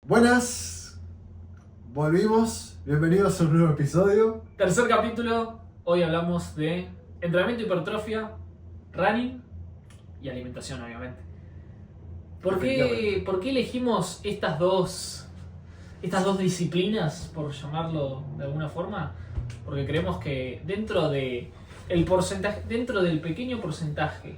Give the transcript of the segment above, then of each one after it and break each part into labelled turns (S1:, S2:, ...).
S1: Buenas, volvimos, bienvenidos a un nuevo episodio.
S2: Tercer capítulo, hoy hablamos de entrenamiento, hipertrofia, running y alimentación, obviamente. ¿Por qué elegimos estas dos disciplinas, por llamarlo de alguna forma? Porque creemos que dentro del pequeño porcentaje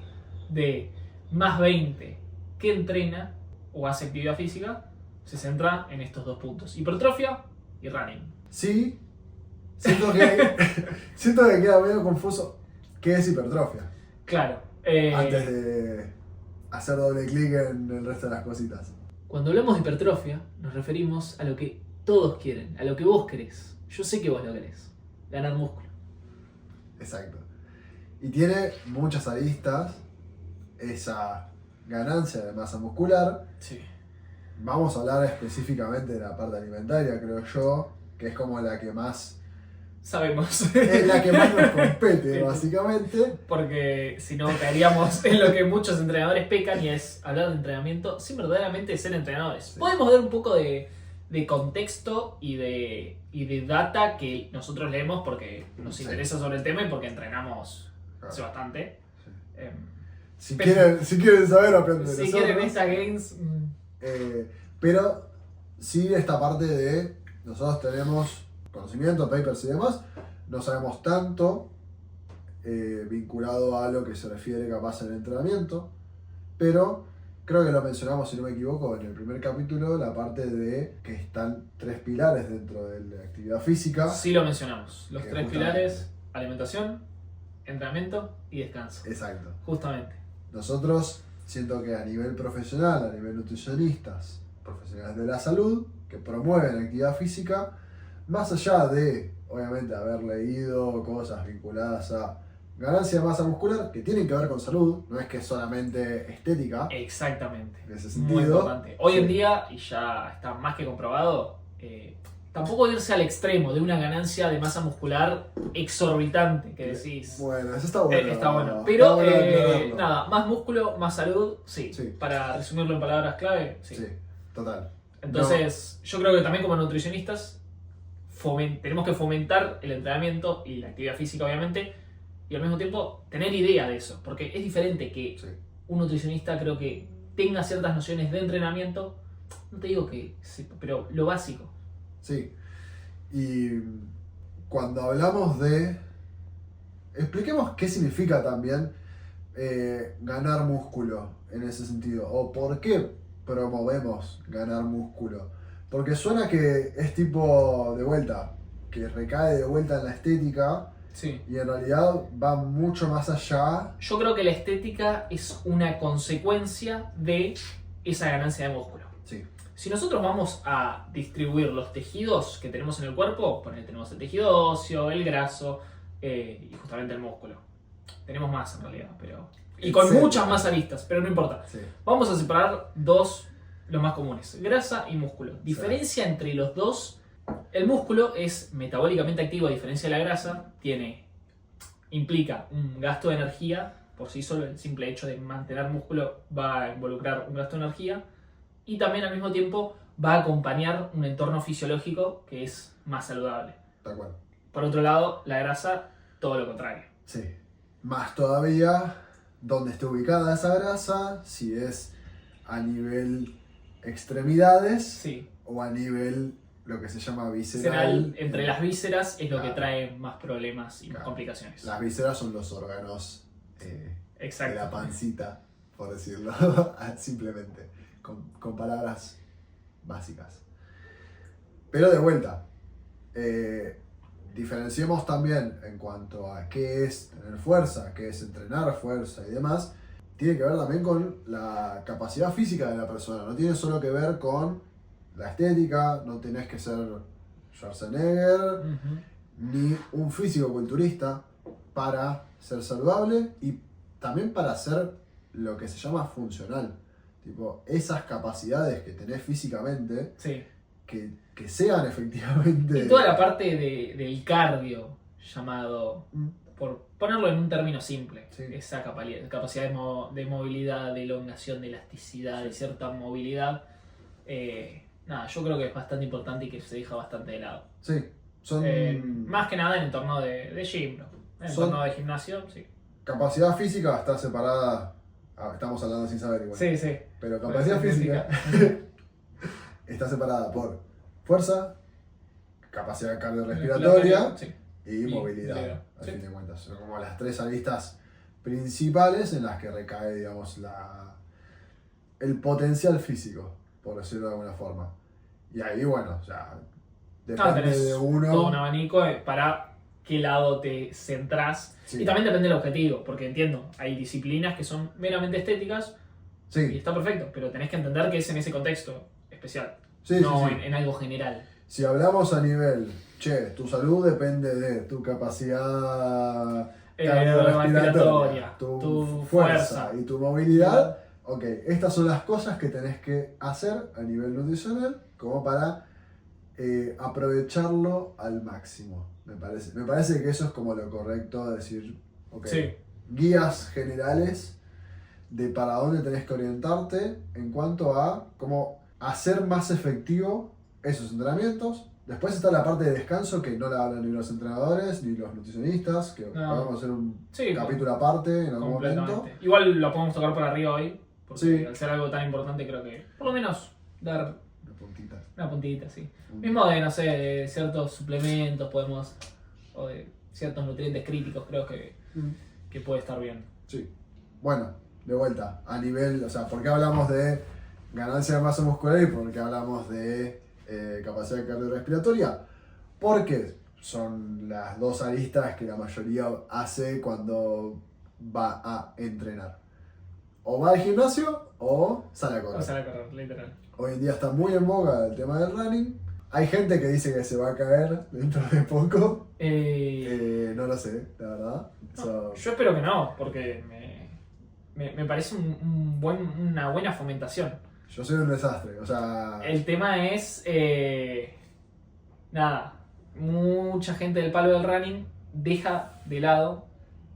S2: de más 20 que entrena o hace actividad física, se centra en estos dos puntos: hipertrofia y running.
S1: Sí, siento que queda medio confuso qué es hipertrofia.
S2: Claro.
S1: Antes de hacer doble clic en el resto de las cositas.
S2: Cuando hablamos de hipertrofia, nos referimos a lo que todos quieren, a lo que vos querés. Yo sé que vos lo querés: ganar músculo.
S1: Exacto. Y tiene muchas aristas esa ganancia de masa muscular.
S2: Sí.
S1: Vamos a hablar específicamente de la parte alimentaria, creo yo, que es como la que más...
S2: Sabemos.
S1: Es la que más nos compete,
S2: Sí.
S1: básicamente.
S2: Porque si no caeríamos en lo que muchos entrenadores pecan, y es hablar de entrenamiento sin verdaderamente ser entrenadores.
S1: Sí.
S2: Podemos dar un poco de contexto y de data que nosotros leemos porque nos interesa sobre el tema y porque entrenamos hace bastante.
S1: Sí.
S2: Em,
S1: Si quieren saber, aprenden de
S2: Si
S1: nosotros.
S2: quieren esa gains...
S1: Pero sí, esta parte de nosotros tenemos conocimiento, papers y demás, no sabemos tanto vinculado a lo que se refiere capaz al entrenamiento, pero creo que lo mencionamos, si no me equivoco, en el primer capítulo, la parte de que están tres pilares dentro de la actividad física.
S2: Sí, lo mencionamos. Los
S1: Que
S2: tres
S1: justamente-
S2: pilares: alimentación, entrenamiento y descanso.
S1: Exacto.
S2: Justamente.
S1: Nosotros siento que a nivel profesional, a nivel nutricionistas, profesionales de la salud, que promueven actividad física, más allá de, obviamente, haber leído cosas vinculadas a ganancia de masa muscular, que tienen que ver con salud, no es que es solamente estética,
S2: Exactamente.
S1: en ese
S2: Muy
S1: sentido.
S2: importante. Hoy en
S1: Sí.
S2: día, y ya está más que comprobado, tampoco irse al extremo de una ganancia de masa muscular exorbitante, que decís.
S1: Bueno, eso está bueno.
S2: Está bueno. Pero,
S1: Está bueno aclararlo.
S2: nada, más músculo, más salud, sí.
S1: Sí.
S2: Para resumirlo en palabras clave, sí.
S1: Sí, total.
S2: Entonces, yo creo que también como nutricionistas tenemos que fomentar el entrenamiento y la actividad física, obviamente, y al mismo tiempo tener idea de eso, porque es diferente que
S1: Sí.
S2: un nutricionista, creo que tenga ciertas nociones de entrenamiento, no te digo que sepa, pero lo básico.
S1: Sí. Y cuando hablamos de... Expliquemos qué significa también ganar músculo en ese sentido. O por qué promovemos ganar músculo. Porque suena que es tipo de vuelta, que recae de vuelta en la estética.
S2: Sí.
S1: Y en realidad va mucho más allá.
S2: Yo creo que la estética es una consecuencia de esa ganancia de músculo.
S1: Sí.
S2: Si nosotros vamos a distribuir los tejidos que tenemos en el cuerpo, tenemos el tejido óseo, el graso y justamente el músculo. Tenemos más en realidad, pero... Y con
S1: Etcétera.
S2: muchas más aristas, pero no importa.
S1: Sí.
S2: Vamos a separar dos, los más comunes: grasa y músculo. Diferencia entre los dos: el músculo es metabólicamente activo, a diferencia de la grasa. Implica un gasto de energía. Por sí solo el simple hecho de mantener músculo va a involucrar un gasto de energía. Y también al mismo tiempo va a acompañar un entorno fisiológico que es más saludable.
S1: Tal cual.
S2: Por otro lado, la grasa, todo lo contrario.
S1: Sí. Más todavía, dónde está ubicada esa grasa, si es a nivel extremidades
S2: Sí.
S1: o a nivel lo que se llama visceral.
S2: Visceral, entre las vísceras es lo que
S1: Claro.
S2: trae más problemas y más
S1: Claro.
S2: complicaciones.
S1: Las vísceras son los órganos de
S2: Exacto.
S1: la pancita, por decirlo simplemente, con palabras básicas. Pero de vuelta, diferenciemos también en cuanto a qué es tener fuerza, qué es entrenar fuerza y demás. Tiene que ver también con la capacidad física de la persona. No tiene solo que ver con la estética, no tenés que ser Schwarzenegger
S2: Ujú.
S1: ni un físico-culturista para ser saludable y también para ser lo que se llama funcional. Tipo, esas capacidades que tenés físicamente,
S2: Sí.
S1: que sean efectivamente...
S2: Y toda la parte del cardio, llamado, por ponerlo en un término simple,
S1: Sí.
S2: esa capacidad de movilidad, de elongación, de elasticidad, de cierta movilidad, nada, yo creo que es bastante importante y que se deja bastante de lado.
S1: Sí, son
S2: Más que nada en entorno de gym, ¿no? En entorno de gimnasio, sí.
S1: capacidad física está separada. Estamos hablando sin saber igual.
S2: Sí, sí.
S1: Pero capacidad física está separada por fuerza, capacidad cardiorrespiratoria
S2: Sí.
S1: y movilidad,
S2: movilidad,
S1: al
S2: sí.
S1: fin de cuentas. Son como las tres aristas principales en las que recae, digamos, el potencial físico, por decirlo de alguna forma. Y ahí, bueno, o sea, depende
S2: tenés
S1: de uno.
S2: todo un abanico para qué lado te centrás.
S1: Sí.
S2: Y también depende del objetivo, porque entiendo, hay disciplinas que son meramente estéticas y
S1: Sí,
S2: está perfecto, pero tenés que entender que es en ese contexto especial,
S1: sí,
S2: no
S1: sí.
S2: en algo general.
S1: Si hablamos a nivel, tu salud depende de tu capacidad
S2: Respiratoria,
S1: tu fuerza y tu movilidad. Ok, estas son las cosas que tenés que hacer a nivel nutricional como para aprovecharlo al máximo, me parece. Me parece que eso es como lo correcto, decir, ok,
S2: Sí.
S1: guías generales de para dónde tenés que orientarte en cuanto a cómo hacer más efectivo esos entrenamientos. Después está la parte de descanso que no la hablan ni los entrenadores ni los nutricionistas, que
S2: No.
S1: podemos hacer un
S2: Sí,
S1: capítulo aparte en algún momento.
S2: completamente. Igual lo podemos tocar por arriba hoy, porque
S1: Sí.
S2: al ser algo tan importante creo que por lo menos dar
S1: Una puntita.
S2: una puntita, sí. Mismo de, no sé, de ciertos suplementos podemos, o de ciertos nutrientes críticos creo que puede estar bien.
S1: Sí. Bueno, de vuelta, a nivel, o sea, ¿por qué hablamos de ganancia de masa muscular y por qué hablamos de capacidad cardiorrespiratoria? Porque son las dos aristas que la mayoría hace cuando va a entrenar. O va al gimnasio o sale a correr.
S2: O sea, la correr, literal.
S1: Hoy en día está muy en boga el tema del running. Hay gente que dice que se va a caer dentro de poco. No lo sé, la verdad.
S2: No, yo espero que no, porque me parece una buena fomentación.
S1: Yo soy un desastre, o sea...
S2: El tema es, nada, mucha gente del palo del running deja de lado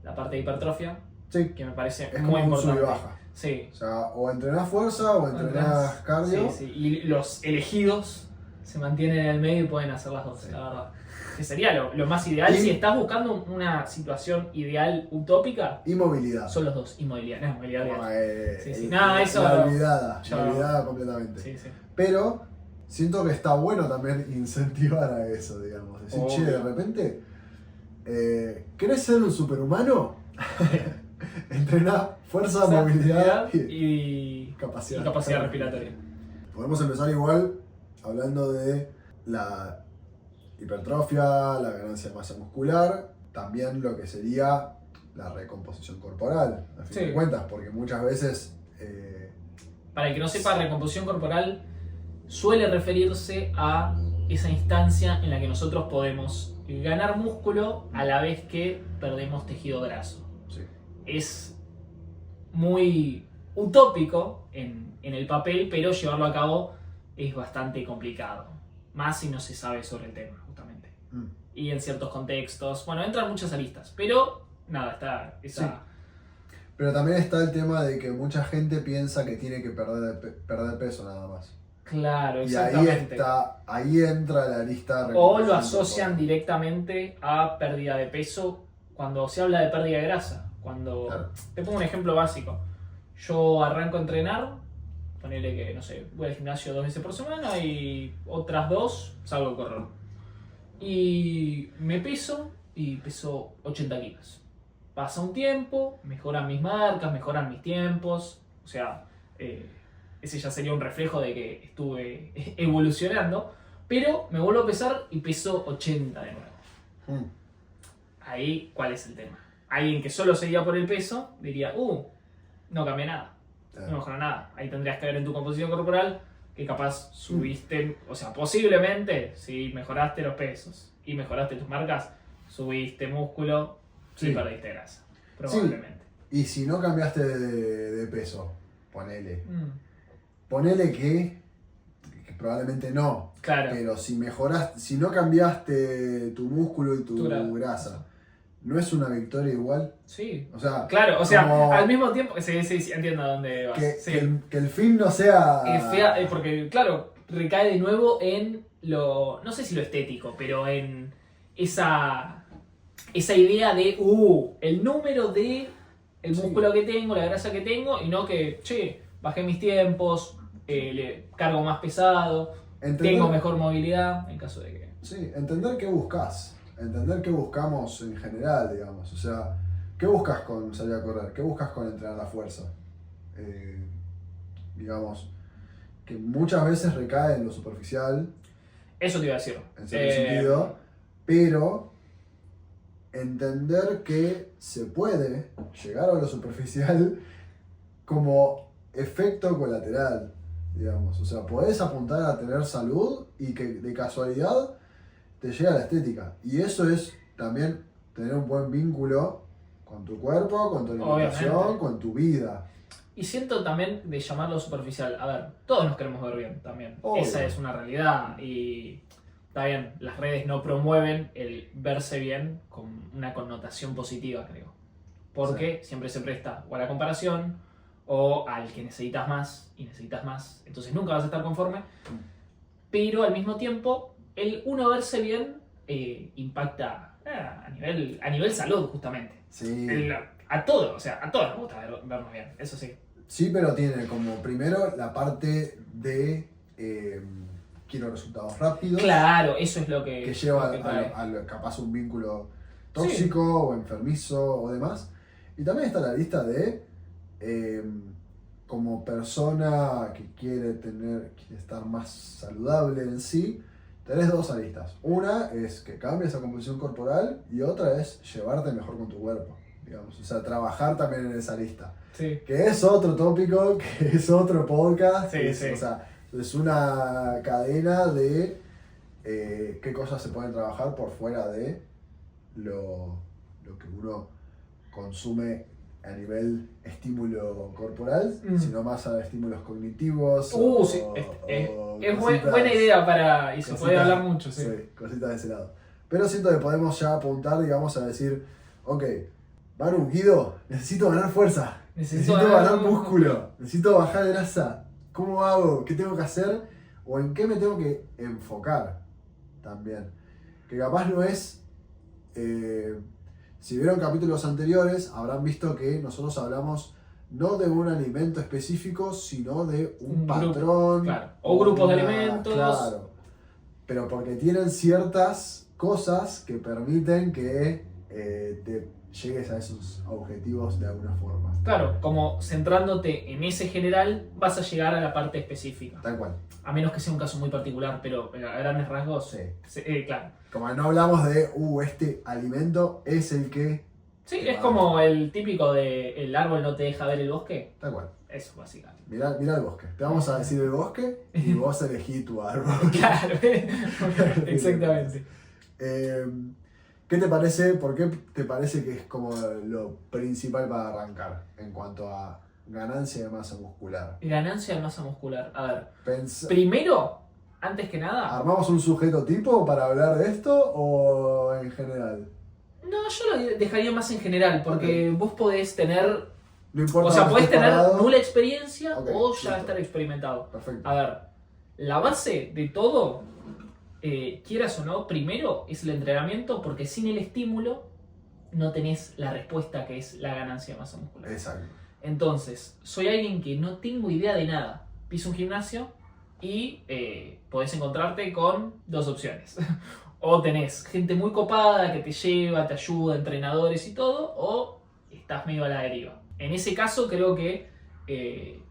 S2: la parte de hipertrofia,
S1: Sí,
S2: que me parece
S1: es
S2: muy
S1: como un sub y
S2: importante.
S1: baja.
S2: Sí.
S1: O sea, o entrenás fuerza o entrenás cardio.
S2: Sí, sí. Y los elegidos se mantienen en el medio y pueden hacer las dos,
S1: Sí.
S2: la verdad. Que sería lo más ideal.
S1: Y-
S2: Si estás buscando una situación ideal utópica,
S1: Y movilidad.
S2: son los dos. Y movilidad. No, movilidad
S1: Como,
S2: bien. Sí, sí.
S1: el-
S2: Nada, eso-
S1: La olvidada,
S2: yo-
S1: la olvidada completamente.
S2: Sí, sí.
S1: Pero siento que está bueno también incentivar a eso, digamos. Decir,
S2: Obvio.
S1: che, de repente, ¿querés ser un superhumano? Entrená fuerza, movilidad
S2: y
S1: capacidad.
S2: capacidad respiratoria.
S1: Podemos empezar igual hablando de la hipertrofia, la ganancia de masa muscular, también lo que sería la recomposición corporal, a fin
S2: Sí.
S1: de cuentas, porque muchas veces...
S2: Para el que no sepa, recomposición corporal suele referirse a esa instancia en la que nosotros podemos ganar músculo a la vez que perdemos tejido graso.
S1: sí,
S2: Es muy utópico en el papel, pero llevarlo a cabo es bastante complicado. Más si no se sabe sobre el tema, justamente.
S1: mm,
S2: Y en ciertos contextos. Bueno, entran muchas aristas, pero nada, está esa...
S1: Sí. Pero también está el tema de que mucha gente piensa que tiene que perder peso nada más.
S2: Claro,
S1: Y
S2: exactamente.
S1: ahí entra la lista de
S2: O lo
S1: recomposición
S2: asocian
S1: corporal.
S2: directamente a pérdida de peso cuando se habla de pérdida de grasa. Cuando
S1: Claro.
S2: Te pongo un ejemplo básico. Yo arranco a entrenar, ponele que, no sé, voy al gimnasio 2 veces por semana y otras 2 salgo a correr. Y me peso y peso 80 kilos. Pasa un tiempo, mejoran mis marcas, mejoran mis tiempos. O sea, ese ya sería un reflejo de que estuve evolucionando. Pero me vuelvo a pesar y peso 80 de nuevo.
S1: Mm,
S2: Ahí, ¿cuál es el tema? Alguien que solo seguía por el peso diría, no cambia nada, no mejora nada. Ahí tendrías que ver en tu composición corporal que capaz subiste, o sea, posiblemente, si mejoraste los pesos y mejoraste tus marcas, subiste músculo y
S1: Sí.
S2: perdiste grasa, probablemente.
S1: Y si no cambiaste de peso, ponele.
S2: Mm,
S1: Ponele que probablemente no.
S2: claro,
S1: Pero si mejoraste, si no cambiaste tu músculo y tu grasa, ¿no es una victoria igual?
S2: sí.
S1: O sea,
S2: Claro, o sea,
S1: como
S2: al mismo tiempo, sí, entiendo a dónde vas.
S1: que,
S2: Sí.
S1: que el fin no sea...
S2: Es fea, porque claro, recae de nuevo en lo, no sé si lo estético, pero en esa idea de, el número de el músculo que tengo, la grasa que tengo, y no que, che, bajé mis tiempos, le cargo más pesado, tengo mejor movilidad, en caso de que...
S1: Sí, entender qué buscas, entender qué buscamos en general, digamos. O sea, ¿qué buscas con salir a correr? ¿Qué buscas con entrenar la fuerza? Digamos, que muchas veces recae en lo superficial.
S2: Eso te iba a decir.
S1: En cierto sentido, pero entender que se puede llegar a lo superficial como efecto colateral, digamos. O sea, podés apuntar a tener salud y que de casualidad te llega la estética. Y eso es también tener un buen vínculo con tu cuerpo, con tu alimentación,
S2: obviamente,
S1: con tu vida.
S2: Y siento también de llamarlo superficial. A ver, todos nos queremos ver bien también.
S1: Obvio.
S2: Esa es una realidad. Y está bien, las redes no promueven el verse bien con una connotación positiva, creo. Porque siempre se presta o a la comparación o al que necesitas más y necesitas más. Entonces nunca vas a estar conforme. Pero al mismo tiempo, el uno verse bien impacta a nivel salud, justamente.
S1: Sí.
S2: A todos, o sea, a todos nos gusta vernos bien, eso sí.
S1: Sí, pero tiene como primero la parte de quiero resultados rápidos.
S2: Claro, eso es lo que
S1: lleva
S2: lo que trae.
S1: a capaz un vínculo tóxico o enfermizo o demás. Y también está la lista de como persona que quiere estar más saludable en sí. Tenés dos aristas. Una es que cambies esa composición corporal y otra es llevarte mejor con tu cuerpo, digamos. O sea, trabajar también en esa lista.
S2: Sí.
S1: Que es otro tópico, que es otro podcast.
S2: Sí, sí.
S1: O sea, es una cadena de qué cosas se pueden trabajar por fuera de lo que uno consume a nivel estímulo corporal, sino más a estímulos cognitivos.
S2: Sí. Es buena idea para... Y se puede hablar mucho, sí.
S1: Sí, cositas de ese lado. Pero siento que podemos ya apuntar, digamos, a decir, ok, Manu, Guido, necesito ganar fuerza. Necesito ganar músculo. Necesito bajar grasa. ¿Cómo hago? ¿Qué tengo que hacer? ¿O en qué me tengo que enfocar? También. Que capaz no es... si vieron capítulos anteriores, habrán visto que nosotros hablamos no de un alimento específico, sino de un patrón.
S2: Claro. O grupos de alimentos.
S1: Claro. Pero porque tienen ciertas cosas que permiten que te llegues a esos objetivos de alguna forma.
S2: Claro, como centrándote en ese general, vas a llegar a la parte específica.
S1: Tal cual.
S2: A menos que sea un caso muy particular, pero a grandes rasgos, claro.
S1: Como no hablamos de, este alimento es el que...
S2: Sí, es como el típico de el árbol no te deja ver el bosque.
S1: Tal cual.
S2: Eso, básicamente.
S1: Mirá el bosque. Te vamos a decir el bosque y vos elegí tu árbol.
S2: Claro, exactamente.
S1: ¿Qué te parece? ¿Por qué te parece que es como lo principal para arrancar en cuanto a ganancia de masa muscular?
S2: Ganancia de masa muscular. A ver, primero, antes que nada...
S1: ¿Armamos un sujeto tipo para hablar de esto o en general?
S2: No, yo lo dejaría más en general, porque vos podés tener...
S1: No importa.
S2: O sea, podés tener nula experiencia o ya
S1: listo.
S2: estar experimentado.
S1: Perfecto.
S2: A ver, la base de todo, quieras o no, primero es el entrenamiento, porque sin el estímulo no tenés la respuesta que es la ganancia de masa muscular.
S1: Exacto.
S2: Entonces, soy alguien que no tengo idea de nada. Piso un gimnasio y podés encontrarte con dos opciones. O tenés gente muy copada que te lleva, te ayuda, entrenadores y todo, o estás medio a la deriva. En ese caso creo que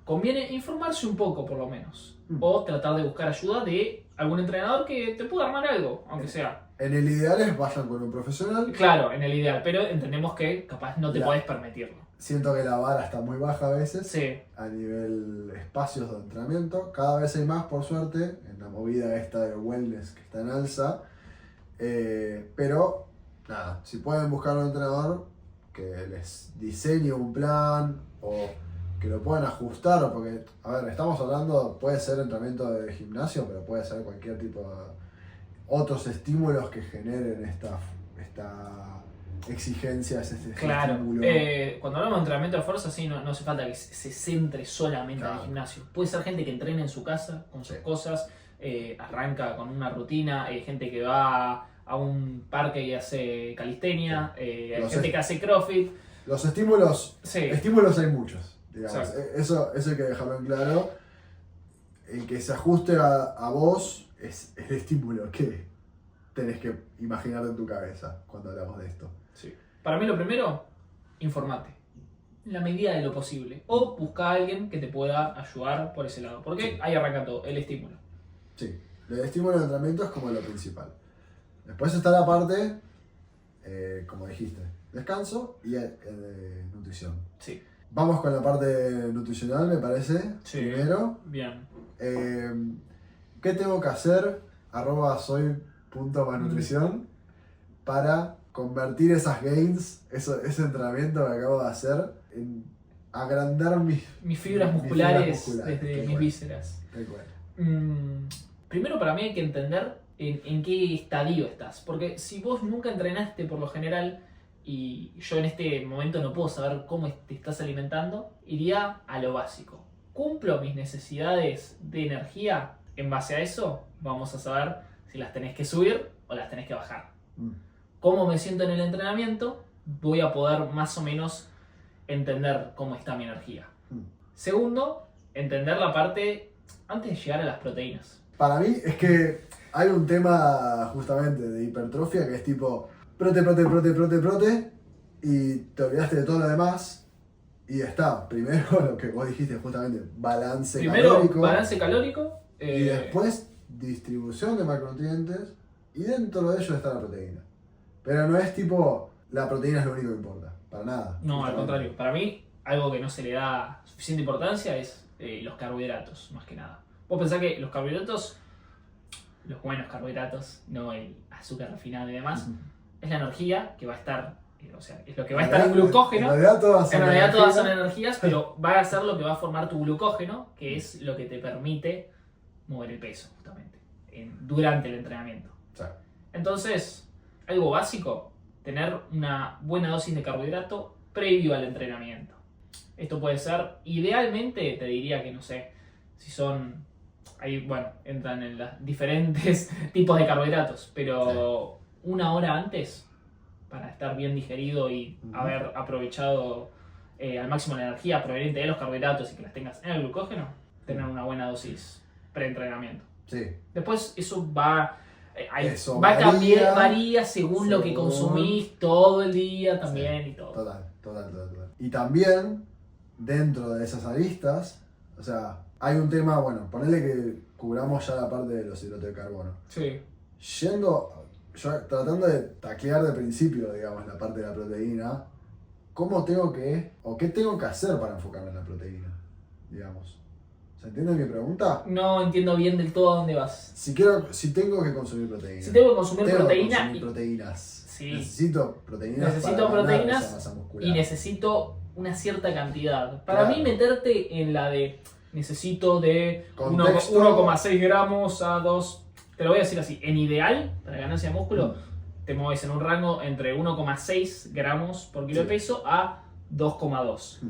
S2: conviene informarse un poco por lo menos. O tratar de buscar ayuda de algún entrenador que te pueda armar algo, aunque sea.
S1: En el ideal es vayan con un profesional.
S2: Claro, en el ideal, pero entendemos que capaz no te podés permitirlo.
S1: Siento que la vara está muy baja a veces.
S2: Sí.
S1: A nivel espacios de entrenamiento. Cada vez hay más, por suerte, en la movida esta de wellness que está en alza. Pero, nada, si pueden buscar un entrenador que les diseñe un plan o que lo puedan ajustar, porque, a ver, estamos hablando, puede ser entrenamiento de gimnasio, pero puede ser cualquier tipo de otros estímulos que generen esta exigencias,
S2: claro.
S1: estímulo.
S2: Cuando hablamos de entrenamiento de fuerza, sí, no hace falta que se centre solamente en el gimnasio. Puede ser gente que entrene en su casa, con sus cosas, arranca con una rutina, gente que va a un parque y hace calistenia, hay gente que hace CrossFit.
S1: Los estímulos,
S2: Sí.
S1: estímulos hay muchos, digamos.
S2: Exacto.
S1: Eso hay que dejarlo en claro. El que se ajuste a vos es el estímulo que tenés que imaginar en tu cabeza cuando hablamos de esto.
S2: Sí. Para mí lo primero, informate. En la medida de lo posible. O busca a alguien que te pueda ayudar por ese lado. Porque
S1: Sí.
S2: ahí arranca todo, el estímulo.
S1: Sí, el estímulo de entrenamiento es como lo principal. Después está la parte, como dijiste, descanso y nutrición.
S2: Sí.
S1: Vamos con la parte nutricional, me parece.
S2: Sí.
S1: Primero,
S2: Bien.
S1: ¿qué tengo que hacer? @soy.manutrición para convertir esas gains, ese entrenamiento que acabo de hacer, en agrandar
S2: Mis fibras musculares
S1: tal
S2: desde mis
S1: cual,
S2: vísceras.
S1: tal cual.
S2: Primero para mí hay que entender en qué estadio estás. Porque si vos nunca entrenaste por lo general, y yo en este momento no puedo saber cómo te estás alimentando, iría a lo básico. ¿Cumplo mis necesidades de energía? En base a eso vamos a saber si las tenés que subir o las tenés que bajar. Cómo me siento en el entrenamiento, voy a poder más o menos entender cómo está mi energía. Segundo, entender la parte antes de llegar a las proteínas.
S1: Para mí es que hay un tema justamente de hipertrofia que es tipo prote, y te olvidaste de todo lo demás. Y está, primero lo que vos dijiste justamente, balance calórico.
S2: Balance calórico.
S1: Y después distribución de macronutrientes. Y dentro de ello está la proteína. Pero no es tipo, la proteína es lo único que importa. Para nada.
S2: No, al
S1: justamente.
S2: contrario. Para mí, algo que no se le da suficiente importancia es los carbohidratos, más que nada. Vos pensás que los carbohidratos, los buenos carbohidratos, no el azúcar refinado y demás, es la energía que va a estar, o sea, es lo que va a estar en glucógeno.
S1: En realidad todas son
S2: En realidad todas son
S1: energía.
S2: energías, pero va a ser lo que va a formar tu glucógeno, que es lo que te permite mover el peso, justamente, durante el entrenamiento.
S1: Sí.
S2: Entonces, algo básico, tener una buena dosis de carbohidrato previo al entrenamiento. Esto puede ser, idealmente, te diría que, no sé, si son, ahí, bueno, entran en los diferentes tipos de carbohidratos, pero una hora antes, para estar bien digerido y haber aprovechado al máximo la energía proveniente de los carbohidratos y que las tengas en el glucógeno, tener una buena dosis pre-entrenamiento.
S1: Sí.
S2: Después eso va
S1: Eso
S2: va a cambiar,
S1: varía
S2: varía según lo que
S1: según-
S2: consumís todo el día también y todo.
S1: Total. Y también, dentro de esas aristas, o sea, hay un tema, bueno, ponele que cubramos ya la parte de los hidratos de carbono.
S2: Sí.
S1: Tratando de taclear de principio, digamos, la parte de la proteína, ¿cómo tengo que, o qué tengo que hacer para enfocarme en la proteína? Digamos. ¿Se entiende mi pregunta?
S2: No entiendo bien del todo a dónde vas.
S1: Si tengo que consumir proteína.
S2: Si tengo que consumir
S1: tengo que
S2: proteína
S1: consumir
S2: y-
S1: proteínas.
S2: Sí.
S1: Necesito proteínas.
S2: Necesito
S1: para ganar
S2: proteínas
S1: esa masa muscular.
S2: y necesito una cierta cantidad. Para
S1: Claro.
S2: mí meterte en la de necesito de
S1: Contexto.
S2: 1,6 gramos a 2, te lo voy a decir así, en ideal, para ganancia de músculo, te mueves en un rango entre 1,6 gramos por kilo de
S1: Sí.
S2: peso a 2,2.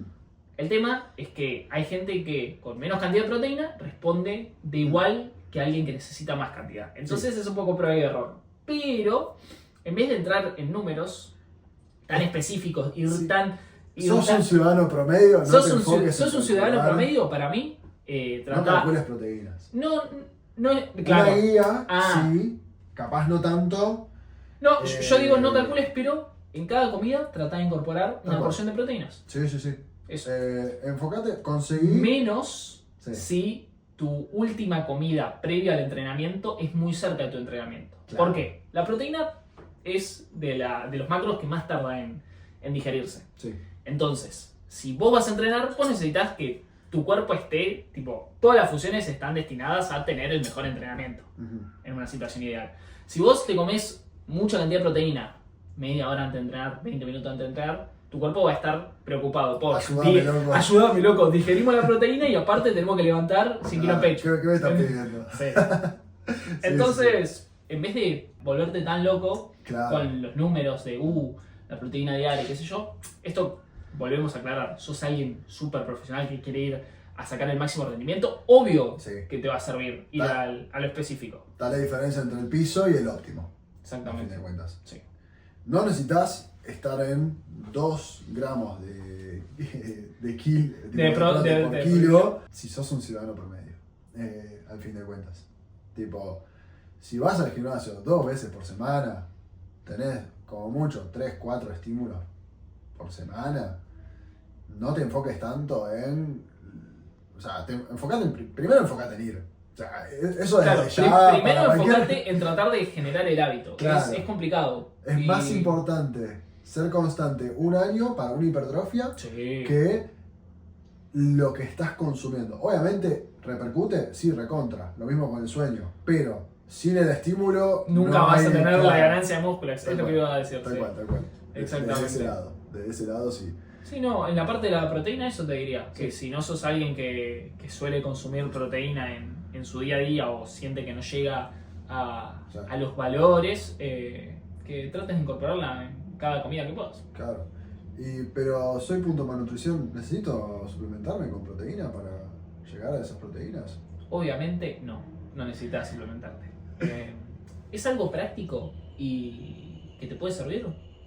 S2: El tema es que hay gente que con menos cantidad de proteína responde de igual que alguien que necesita más cantidad. Entonces es un poco prueba y error. Pero en vez de entrar en números tan específicos y
S1: Sí.
S2: tan...
S1: ¿Sos un ciudadano promedio? No te
S2: sos
S1: enfoques en
S2: un ciudadano
S1: calcular.
S2: promedio, para mí,
S1: No
S2: trata...
S1: calcules proteínas.
S2: No, es... Claro.
S1: Una guía,
S2: Ah.
S1: sí, capaz no tanto.
S2: No, yo digo no
S1: Eh,
S2: calcules, pero en cada comida trata de incorporar una
S1: cual.
S2: porción de proteínas.
S1: Sí.
S2: Eso.
S1: Enfócate, conseguí.
S2: Menos
S1: Sí.
S2: si tu última comida previa al entrenamiento es muy cerca de tu entrenamiento.
S1: Claro.
S2: ¿Por qué? La proteína es de los macros que más tarda en digerirse.
S1: Sí.
S2: Entonces, si vos vas a entrenar, vos necesitas que tu cuerpo esté, tipo, todas las funciones están destinadas a tener el mejor entrenamiento en una situación ideal. Si vos te comes mucha cantidad de proteína, media hora antes de entrenar, 20 minutos antes de entrenar, tu cuerpo va a estar preocupado por
S1: Ayúdame, loco.
S2: ayúdame, loco, digerimos la proteína y aparte tenemos que levantar 100 kilos de pecho.
S1: ¿Qué me estás pidiendo?
S2: Sí. Entonces, en vez de volverte tan loco
S1: Claro.
S2: con los números de la proteína diaria, qué sé yo, esto volvemos a aclarar, sos alguien súper profesional que quiere ir a sacar el máximo rendimiento, obvio
S1: Sí.
S2: que te va a servir ir a lo específico.
S1: Está la diferencia entre el piso y el óptimo, a fin
S2: Exactamente.
S1: de cuentas.
S2: Sí.
S1: No necesitas estar en 2 gramos de prote por kilo si sos un ciudadano promedio, al fin de cuentas. Tipo, si vas al gimnasio 2 veces por semana, tenés como mucho 3, 4 estímulos por semana, no te enfoques tanto en... O sea, primero enfocate en ir. O sea, eso
S2: Claro,
S1: desde ya...
S2: primero
S1: para
S2: enfocarte en tratar de generar el hábito.
S1: Claro.
S2: Es complicado.
S1: Es más importante ser constante un año para una hipertrofia
S2: Sí.
S1: que lo que estás consumiendo. Obviamente repercute, sí, recontra. Lo mismo con el sueño. Pero sin el estímulo...
S2: Nunca
S1: no
S2: vas
S1: hay,
S2: a tener
S1: claro,
S2: la ganancia de músculo. Es
S1: Tal
S2: lo que
S1: cual,
S2: iba a decir.
S1: Tal
S2: Sí.
S1: cual, tal cual.
S2: Exactamente.
S1: De ese lado sí.
S2: Sí, no, en la parte de la proteína eso te diría, que
S1: Sí.
S2: si no sos alguien que suele consumir proteína en su día a día o siente que no llega a los valores, que trates de incorporarla en cada comida que puedas.
S1: Claro. Pero soy punto malnutrición. ¿Necesito suplementarme con proteína para llegar a esas proteínas?
S2: Obviamente no necesitas suplementarte. ¿Es algo práctico y que te puede servir?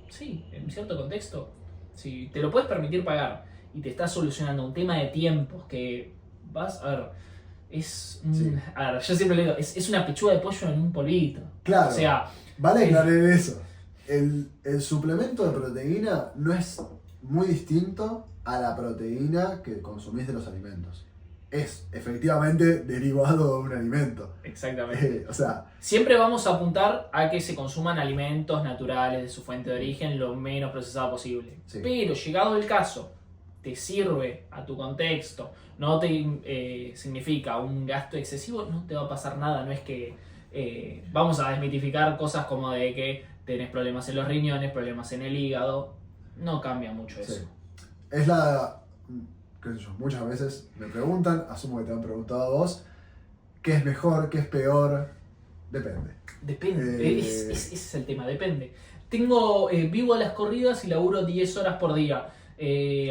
S2: Sí, en cierto contexto. Si te lo puedes permitir pagar y te estás solucionando un tema de tiempos que vas a ver,
S1: Sí.
S2: a ver, yo siempre le digo, es una pechuga de pollo en un polvito.
S1: Claro.
S2: O sea,
S1: Vale aclarar eso. El suplemento de proteína no es muy distinto a la proteína que consumís de los alimentos. Es efectivamente derivado de un alimento.
S2: exactamente.
S1: O sea,
S2: Siempre vamos a apuntar a que se consuman alimentos naturales de su fuente de origen lo menos procesado posible.
S1: Sí.
S2: Pero llegado el caso, te sirve a tu contexto, no te significa un gasto excesivo, no te va a pasar nada. No es que vamos a desmitificar cosas como de que tenés problemas en los riñones, problemas en el hígado. No cambia mucho eso.
S1: sí. Qué sé yo, muchas veces me preguntan, asumo que te han preguntado a vos, ¿qué es mejor, qué es peor? Depende.
S2: Depende, ese es el tema, depende. Vivo a las corridas y laburo 10 horas por día.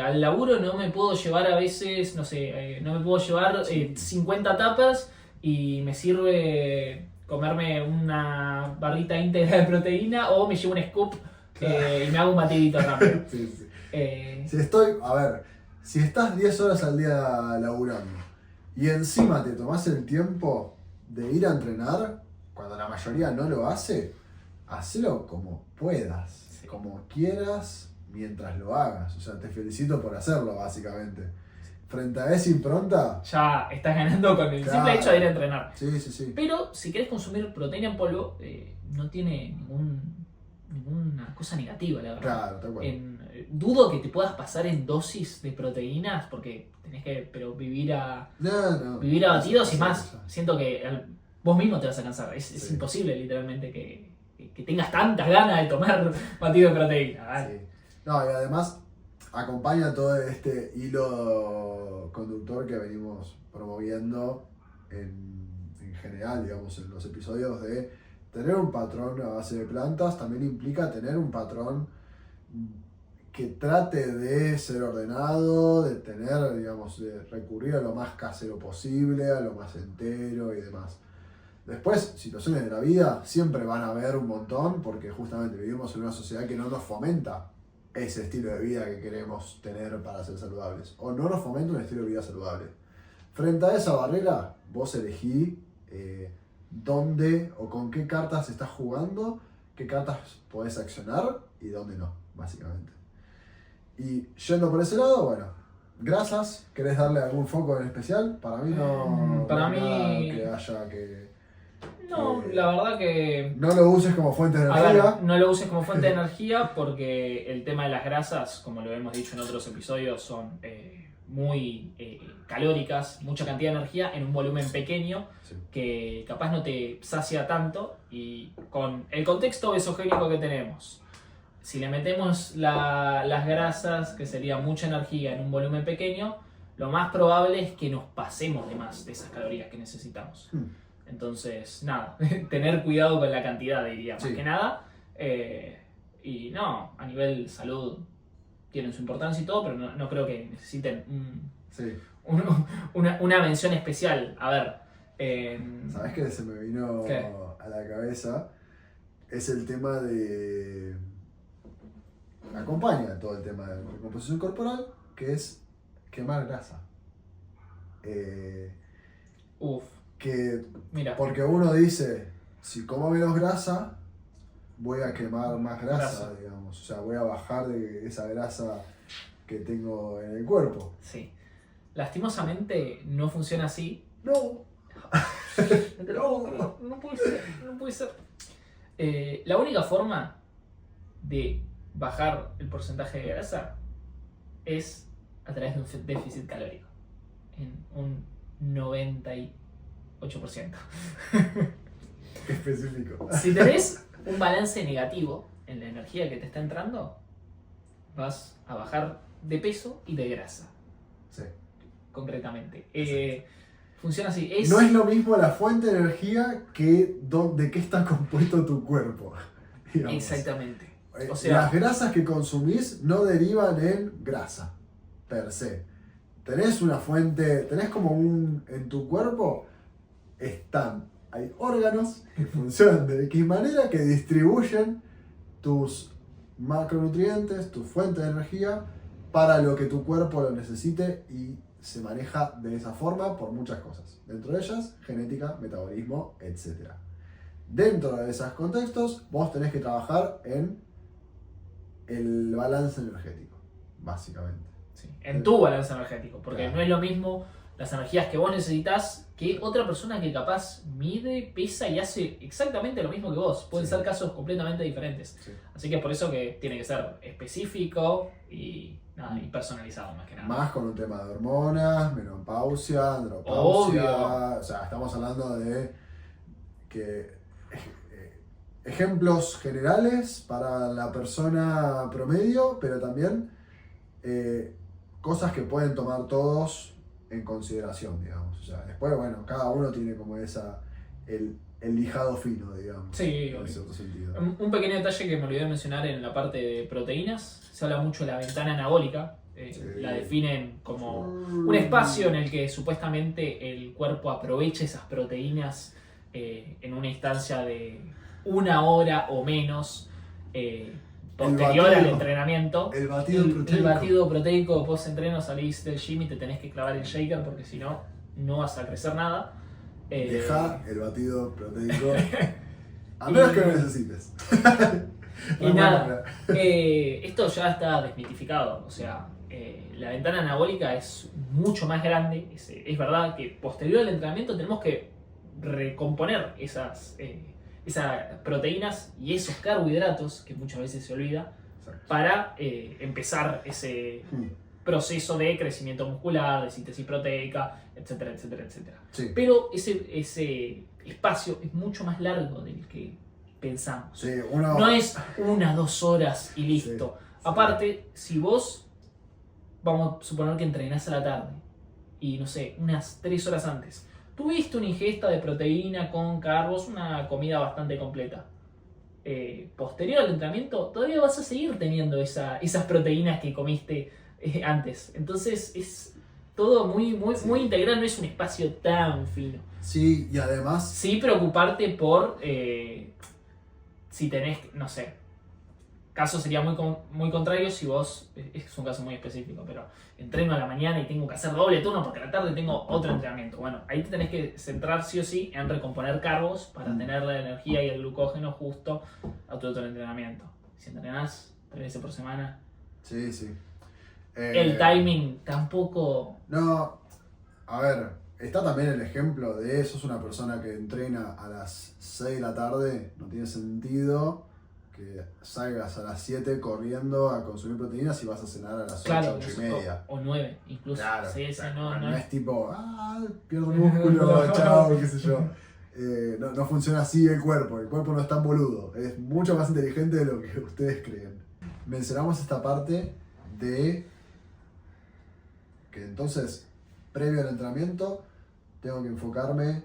S2: Al laburo no me puedo llevar a veces, no sé, no me puedo llevar 50 tapas y me sirve comerme una barrita íntegra de proteína o me llevo un scoop y me hago un batidito rápido.
S1: Sí, sí.
S2: Eh,
S1: Si estás 10 horas al día laburando y encima te tomás el tiempo de ir a entrenar, cuando la mayoría no lo hace, hacelo como puedas, como quieras, mientras lo hagas. O sea, te felicito por hacerlo, básicamente. Frente a esa impronta...
S2: ya estás ganando con el simple hecho de ir a entrenar.
S1: Sí, sí, sí.
S2: Pero si querés consumir proteína en polvo, no tiene ninguna cosa negativa, la verdad.
S1: Claro, tal cual.
S2: Dudo que te puedas pasar en dosis de proteínas porque tenés que vivir a batidos y más. Siento que vos mismo te vas a cansar. Es imposible, literalmente, que tengas tantas ganas de tomar batido de proteína. ¿Vale?
S1: Sí. No, y además acompaña todo este hilo conductor que venimos promoviendo en general, digamos, en los episodios de tener un patrón a base de plantas. También implica tener un patrón que trate de ser ordenado, de tener, digamos, de recurrir a lo más casero posible, a lo más entero y demás. Después, situaciones de la vida siempre van a haber un montón, porque justamente vivimos en una sociedad que no nos fomenta ese estilo de vida que queremos tener para ser saludables, o no nos fomenta un estilo de vida saludable. Frente a esa barrera, vos elegí dónde o con qué cartas estás jugando, qué cartas podés accionar y dónde no, básicamente. Y yendo por ese lado, bueno, grasas, ¿querés darle algún foco en especial? Para mí no,
S2: Para
S1: no hay
S2: mí-
S1: nada que haya que...
S2: No, la verdad que...
S1: No lo uses como fuente de
S2: A ver,
S1: energía.
S2: no lo uses como fuente de energía porque el tema de las grasas, como lo hemos dicho en otros episodios, son muy calóricas, mucha cantidad de energía en un volumen pequeño
S1: Sí.
S2: que capaz no te sacia tanto, y con el contexto esogénico que tenemos, si le metemos las grasas, que sería mucha energía en un volumen pequeño, lo más probable es que nos pasemos de más de esas calorías que necesitamos. Entonces, nada, tener cuidado con la cantidad, diría, más
S1: Sí.
S2: que nada. Y no, a nivel salud tienen su importancia y todo, pero no creo que necesiten
S1: Sí.
S2: una mención especial. A ver.
S1: ¿Sabes qué se me vino
S2: ¿Qué?
S1: a la cabeza? Es el tema de... Acompaña todo el tema de la recomposición corporal, que es quemar grasa.
S2: Uf,
S1: Que
S2: mira.
S1: porque uno dice, si como menos grasa, voy a quemar más grasa,
S2: Grasa.
S1: digamos. O sea, voy a bajar de esa grasa que tengo en el cuerpo.
S2: Sí. Lastimosamente no funciona así.
S1: No.
S2: No, no puede ser, no puede ser. La única forma de bajar el porcentaje de grasa es a través de un déficit calórico. En un 98%.
S1: Qué específico.
S2: Si tenés un balance negativo en la energía que te está entrando, vas a bajar de peso y de grasa,
S1: Sí.
S2: concretamente. Funciona así.
S1: No es lo mismo la fuente de energía que de qué está compuesto tu cuerpo. Digamos.
S2: Exactamente. O sea,
S1: Las grasas que consumís no derivan en grasa, per se. Tenés una fuente, tenés como en tu cuerpo hay órganos que funcionan de X manera que distribuyen tus macronutrientes, tu fuente de energía, para lo que tu cuerpo lo necesite y se maneja de esa forma por muchas cosas. Dentro de ellas, genética, metabolismo, etc. Dentro de esos contextos, vos tenés que trabajar en el balance energético, básicamente.
S2: sí, en tu balance energético, porque
S1: Claro.
S2: no es lo mismo las energías que vos necesitas que otra persona que capaz mide, pesa y hace exactamente lo mismo que vos. Pueden
S1: Sí.
S2: ser casos completamente diferentes.
S1: Sí.
S2: Así que es por eso que tiene que ser específico y personalizado más que nada.
S1: Más con un tema de hormonas, menopausia, andropausia.
S2: Obvio.
S1: O sea, estamos hablando de que ejemplos generales para la persona promedio, pero también cosas que pueden tomar todos en consideración, digamos. O sea, después, bueno, cada uno tiene como el lijado fino, digamos.
S2: Sí,
S1: en
S2: obvio.
S1: cierto sentido.
S2: Un pequeño detalle que me olvidé de mencionar en la parte de proteínas, se habla mucho de la ventana anabólica,
S1: Sí.
S2: la definen como un espacio en el que supuestamente el cuerpo aprovecha esas proteínas en una instancia de 1 hora o menos posterior al
S1: batido.
S2: entrenamiento.
S1: El batido proteico.
S2: El batido proteico post-entreno, salís del gym y te tenés que clavar el shaker porque si no, no vas a crecer nada.
S1: Deja el batido proteico. A menos que lo necesites.
S2: Y
S1: Bueno,
S2: nada, esto ya está desmitificado, o sea, la ventana anabólica es mucho más grande, es verdad que posterior al entrenamiento tenemos que recomponer esas proteínas y esos carbohidratos, que muchas veces se olvida,
S1: Exacto.
S2: para empezar ese proceso de crecimiento muscular, de síntesis proteica, etcétera, etcétera, etcétera.
S1: Sí.
S2: Pero ese espacio es mucho más largo del que pensamos.
S1: Sí, uno.
S2: No es 1-2 horas y listo.
S1: Sí, sí.
S2: Aparte, si vos, vamos a suponer que entrenás a la tarde y no sé, unas 3 horas antes, tuviste una ingesta de proteína con carbos, una comida bastante completa. Posterior al entrenamiento, todavía vas a seguir teniendo esas proteínas que comiste antes. Entonces es todo muy, muy,
S1: Sí.
S2: muy integral, no es un espacio tan fino.
S1: Sí, y además.
S2: Sí preocuparte por si tenés, no sé, caso sería muy contrario si vos, es un caso muy específico, pero entreno a la mañana y tengo que hacer doble turno porque a la tarde tengo otro entrenamiento. Bueno, ahí te tenés que centrar sí o sí en recomponer carbos para tener la energía y el glucógeno justo a tu otro entrenamiento. Si entrenás 3 veces por semana,
S1: Sí, sí.
S2: el timing tampoco...
S1: No, a ver, está también el ejemplo de sos una persona que entrena a las 6 de la tarde, no tiene sentido que salgas a las 7 corriendo a consumir proteínas y vas a cenar a las 8,
S2: Claro,
S1: 8 y media.
S2: o 9 incluso.
S1: Claro,
S2: Sí,
S1: o
S2: sí,
S1: sea,
S2: no,
S1: no
S2: no.
S1: es tipo, pierdo músculo, chao, qué sé yo. No funciona así el cuerpo no es tan boludo, es mucho más inteligente de lo que ustedes creen. Mencionamos esta parte de que entonces, previo al entrenamiento, tengo que enfocarme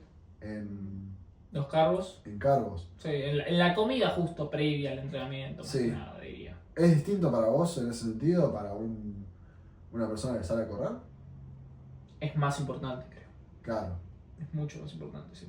S2: Los carbos.
S1: en carbos.
S2: Sí, en la comida justo previa al entrenamiento, más
S1: Sí.
S2: que nada, diría.
S1: ¿Es distinto para vos en ese sentido, para una persona que sale a correr?
S2: es más importante, creo.
S1: Claro.
S2: Es mucho más importante, sí.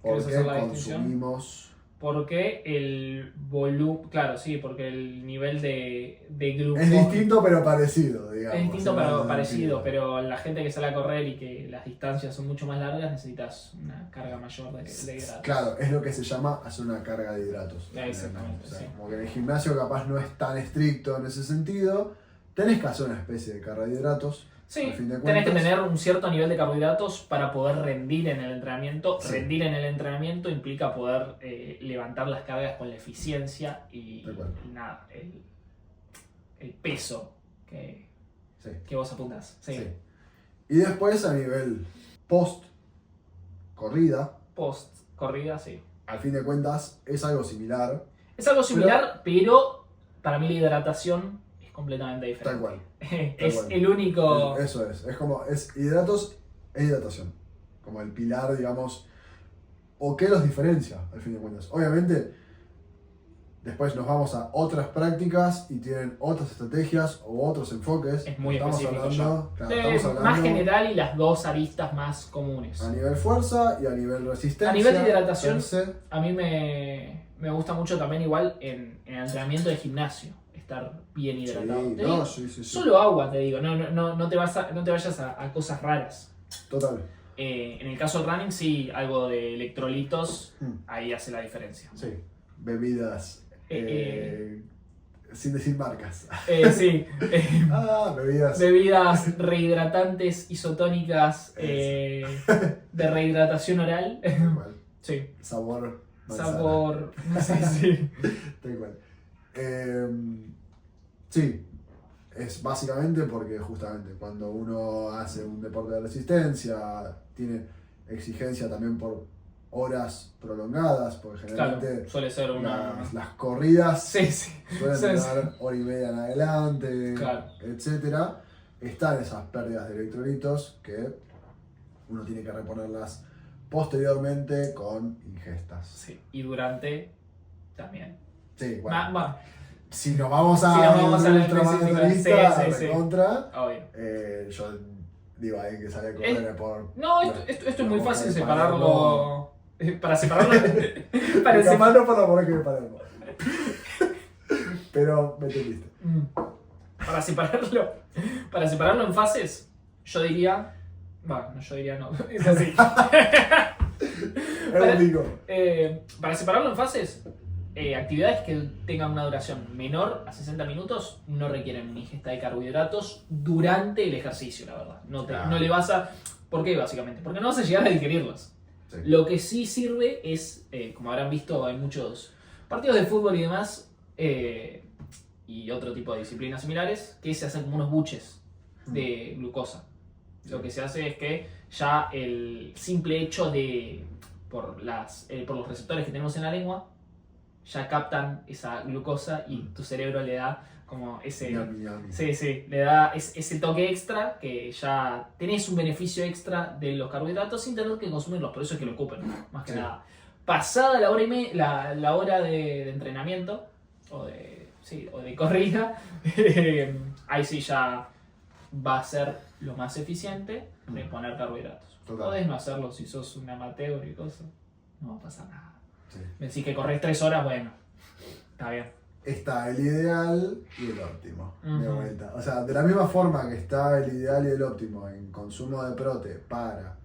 S1: ¿Por
S2: ¿Quieres
S1: qué
S2: hacer la distinción?
S1: consumimos?
S2: Porque el volumen, claro, sí, porque el nivel de glucógeno
S1: Es distinto pero parecido, digamos.
S2: es distinto
S1: en
S2: pero
S1: ese
S2: parecido,
S1: sentido.
S2: pero la gente que sale a correr y que las distancias son mucho más largas necesitas una carga mayor de hidratos.
S1: Claro, es lo que se llama hacer una carga de hidratos.
S2: Exactamente,
S1: O sea,
S2: sí.
S1: como que en el gimnasio capaz no es tan estricto en ese sentido. Tenés que hacer una especie de carga de hidratos.
S2: Sí,
S1: al fin de
S2: tenés que
S1: cuentas.
S2: tener un cierto nivel de carbohidratos para poder rendir en el entrenamiento.
S1: Sí.
S2: Rendir en el entrenamiento implica poder levantar las cargas con la eficiencia y
S1: De acuerdo.
S2: nada, el peso que
S1: Sí.
S2: vos apuntás. Sí.
S1: Sí. Y después a nivel post corrida,
S2: Post corrida, sí.
S1: al fin de cuentas es algo similar.
S2: Es algo similar, pero para mí la hidratación es completamente diferente.
S1: Tal cual.
S2: Es
S1: cual.
S2: el único.
S1: Eso es como, es hidratos, es hidratación. Como el pilar, digamos, o qué los diferencia, al fin de cuentas. Obviamente, después nos vamos a otras prácticas y tienen otras estrategias o otros enfoques.
S2: Es muy
S1: estamos
S2: específico
S1: hablando, claro,
S2: Eh,
S1: estamos hablando
S2: más general y las dos aristas más comunes.
S1: a nivel fuerza y a nivel resistencia.
S2: A nivel de hidratación,
S1: per se.
S2: A mí me gusta mucho también igual en el entrenamiento de gimnasio, estar bien hidratado.
S1: Sí,
S2: Te
S1: no,
S2: digo,
S1: sí.
S2: solo agua, te digo, no te vayas a cosas raras.
S1: Total.
S2: En el caso del running, sí, algo de electrolitos,
S1: Mm.
S2: ahí hace la diferencia.
S1: Sí. Bebidas. Sin decir marcas.
S2: Sí,
S1: Bebidas.
S2: bebidas rehidratantes isotónicas de rehidratación oral.
S1: Tal cual.
S2: Sí,
S1: Sabor. manzana.
S2: sabor, sí.
S1: Tal cual. Sí, es básicamente porque justamente cuando uno hace un deporte de resistencia, tiene exigencia también por horas prolongadas, porque
S2: Claro,
S1: generalmente
S2: suele ser una.
S1: las corridas
S2: Sí.
S1: suelen
S2: Sí, sí.
S1: durar hora y media en adelante,
S2: Claro.
S1: etcétera. Están esas pérdidas de electrolitos que uno tiene que reponerlas posteriormente con ingestas.
S2: Sí, y durante también.
S1: Sí, bueno.
S2: Ma-
S1: Si nos vamos a
S2: Si nos vamos a la
S1: ultramaratonista,
S2: sí, sí.
S1: recontra,
S2: obvio.
S1: yo digo ahí que sale a correr por...
S2: No, esto es muy fácil
S1: de
S2: separarlo. Para separarlo. para
S1: Capaz
S2: separar.
S1: no por la que de Palermo. Pero me entendiste.
S2: Para separarlo en fases, yo diría. No, yo diría no. Es así.
S1: Es un digo.
S2: Para separarlo en fases, actividades que tengan una duración menor a 60 minutos no requieren una ingesta de carbohidratos durante el ejercicio, la verdad.
S1: Claro.
S2: No le vas a. ¿Por qué, básicamente? Porque no vas a llegar a digerirlas.
S1: Sí.
S2: Lo que sí sirve es, como habrán visto en muchos partidos de fútbol y demás, y otro tipo de disciplinas similares, que se hacen como unos buches de glucosa. Lo que se hace es que ya el simple hecho de, por los receptores que tenemos en la lengua, ya captan esa glucosa y tu cerebro le da como ese...
S1: Yami, yami.
S2: Sí, le da ese toque extra que ya tenés un beneficio extra de los carbohidratos sin tener que consumirlos, por eso es que lo ocupen, más que
S1: Sí.
S2: nada. Pasada la hora la hora de entrenamiento, o de corrida, ahí sí ya va a ser lo más eficiente de poner carbohidratos.
S1: Total.
S2: Podés no hacerlo si sos un amateur y cosas, no va a pasar nada.
S1: Sí.
S2: Me decís que corres 3 horas, bueno, está bien.
S1: Está el ideal y el óptimo. De
S2: Ujú.
S1: vuelta. O sea, de la misma forma que está el ideal y el óptimo en consumo de prote para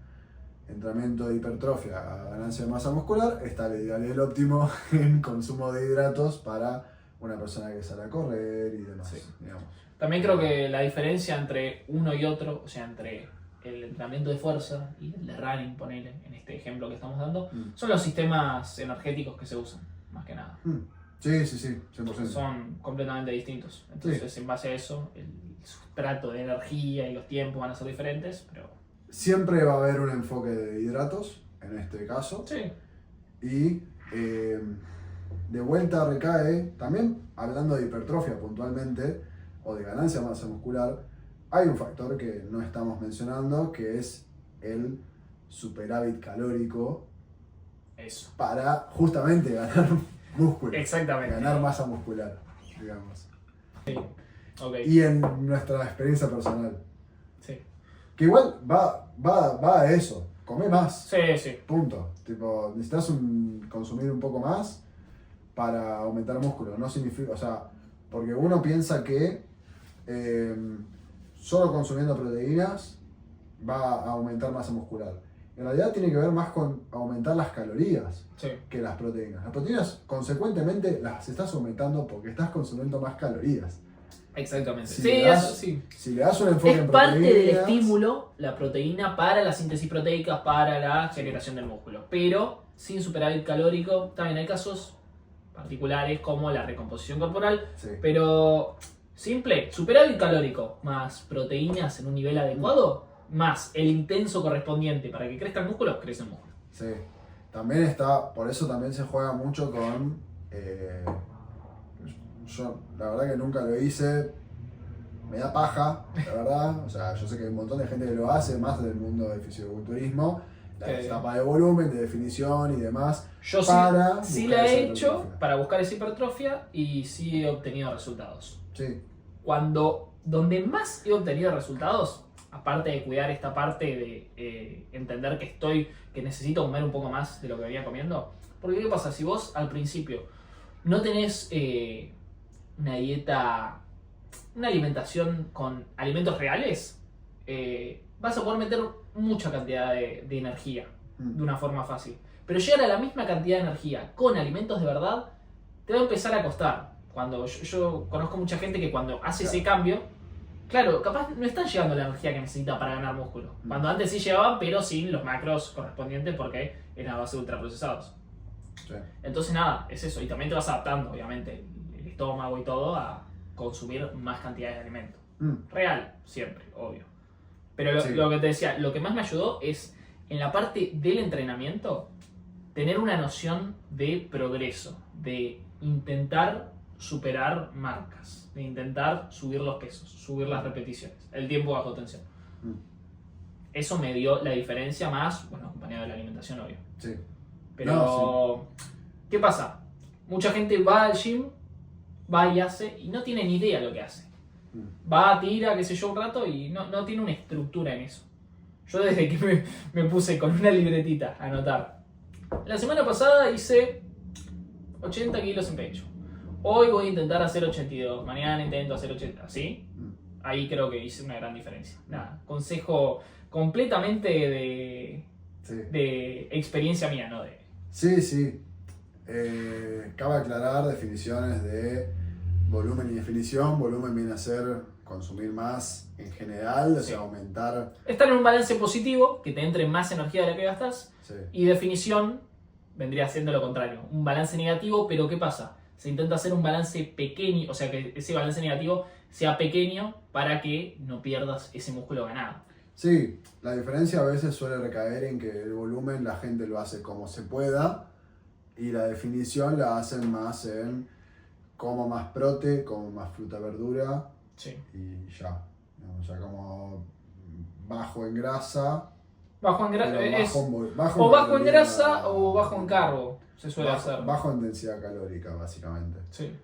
S1: entrenamiento de hipertrofia a ganancia de masa muscular, está el ideal y el óptimo en consumo de hidratos para una persona que sale a correr y demás.
S2: Sí.
S1: Digamos.
S2: También creo que la diferencia entre uno y otro, o sea, entre el entrenamiento de fuerza y el de running, ponele, en este ejemplo que estamos dando, son los sistemas energéticos que se usan, más que nada.
S1: Sí, 100%.
S2: Son completamente distintos. Entonces, en base a eso, el sustrato de energía y los tiempos van a ser diferentes, pero...
S1: Siempre va a haber un enfoque de hidratos, en este caso.
S2: Sí,
S1: Y de vuelta recae, también hablando de hipertrofia puntualmente, o de ganancia de masa muscular, hay un factor que no estamos mencionando, que es el superávit calórico
S2: eso.
S1: para justamente ganar músculo,
S2: Exactamente.
S1: ganar masa muscular, digamos.
S2: Ok,
S1: Y en nuestra experiencia personal,
S2: sí.
S1: que igual va va a eso. Come más.
S2: Sí, sí.
S1: Punto. Tipo, necesitas consumir un poco más para aumentar músculo. No significa, o sea, porque uno piensa que solo consumiendo proteínas va a aumentar masa muscular. En realidad tiene que ver más con aumentar las calorías
S2: Sí.
S1: que las proteínas. Las proteínas, consecuentemente, las estás aumentando porque estás consumiendo más calorías.
S2: Exactamente.
S1: Si
S2: Sí,
S1: le das-
S2: eso sí.
S1: Si le das un enfoque
S2: Es
S1: en
S2: parte del
S1: proteínas,
S2: estímulo, la proteína, para la síntesis proteica, para la generación del músculo. Pero sin superávit calórico, también hay casos particulares como la recomposición corporal.
S1: sí.
S2: Pero simple, superávit calórico más proteínas en un nivel adecuado, más el intenso correspondiente para que crezca el músculo, crece el músculo.
S1: Sí, también está, por eso también se juega mucho con, yo la verdad que nunca lo hice, me da paja, la verdad, o sea, yo sé que hay un montón de gente que lo hace, más del mundo del fisiculturismo, la etapa de volumen, de definición y demás,
S2: Yo
S1: para
S2: sí
S1: buscar
S2: la
S1: esa
S2: he hecho
S1: hipertrofia.
S2: para buscar esa hipertrofia y sí he obtenido resultados.
S1: Sí,
S2: Donde más he obtenido resultados, aparte de cuidar esta parte de entender que necesito comer un poco más de lo que venía comiendo, porque ¿qué pasa? Si vos al principio no tenés una dieta, una alimentación con alimentos reales, vas a poder meter mucha cantidad de energía de una forma fácil. Pero llegar a la misma cantidad de energía con alimentos de verdad te va a empezar a costar. Cuando yo conozco mucha gente que cuando hace ese cambio, claro, capaz no están llegando la energía que necesita para ganar músculo. Cuando antes sí llevaban, pero sin los macros correspondientes porque eran a base de ultraprocesados.
S1: sí.
S2: Entonces nada, es eso. Y también te vas adaptando, obviamente, el estómago y todo, a consumir más cantidades de alimento. Real, siempre, obvio. Pero
S1: Sí.
S2: lo que te decía, lo que más me ayudó es, en la parte del entrenamiento, tener una noción de progreso, de intentar superar marcas, de intentar subir los pesos, subir las repeticiones, el tiempo bajo tensión. Eso me dio la diferencia más, bueno, acompañado de la alimentación, obvio.
S1: Sí.
S2: Pero,
S1: No,
S2: ¿qué pasa? Mucha gente va al gym, va y hace, y no tiene ni idea lo que hace. Va, tira, qué sé yo, un rato y no tiene una estructura en eso. Yo desde que me puse con una libretita a anotar. La semana pasada hice 80 kilos en pecho. Hoy voy a intentar hacer 82. Mañana intento hacer 80. ¿Sí? Ahí creo que hice una gran diferencia. Nada, consejo completamente
S1: Sí.
S2: de experiencia mía, ¿no?
S1: Sí, sí. Cabe aclarar definiciones de volumen y definición. Volumen viene a ser consumir más en general, o
S2: Sí.
S1: sea, aumentar.
S2: Estar en un balance positivo, que te entre más energía de la que gastas.
S1: Sí.
S2: Y definición vendría siendo lo contrario. Un balance negativo, pero ¿qué pasa? Se intenta hacer un balance pequeño, o sea, que ese balance negativo sea pequeño para que no pierdas ese músculo ganado.
S1: Sí, la diferencia a veces suele recaer en que el volumen la gente lo hace como se pueda y la definición la hacen más en como más prote, como más fruta, verdura
S2: Sí.
S1: y ya. O sea, como bajo en grasa.
S2: Bajo en grasa.
S1: pero
S2: O bajo en
S1: caloría,
S2: grasa o bajo en carbo. Se suele hacer.
S1: Bajo en densidad calórica, básicamente.
S2: Sí.